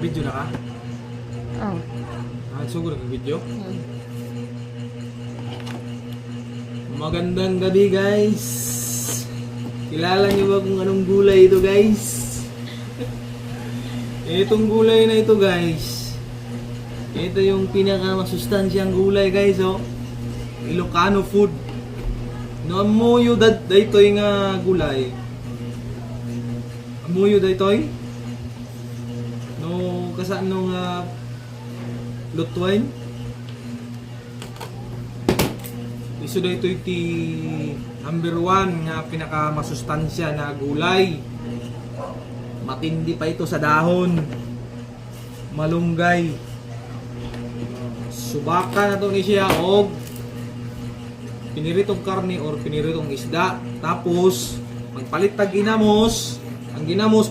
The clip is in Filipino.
Video na ka? Oh. Sugod ang video. Hmm. Magandang gabi guys. Kilala niyo ba kung anong gulay ito guys? Itong gulay na ito guys, ito yung pinakamasustansyang gulay guys, oh. Ilocano food. No amuyo daytoy nga gulay. Amuyo daytoy. No kasaan nung lutwain. Iso daytoy ti number 1 nga pinakamasustansya na gulay. Matindi pa ito sa dahon. Malunggay. Subakan na ito ni siya og piniritong karne or piniritong isda. Tapos magpalit tag ginamos. Ang ginamos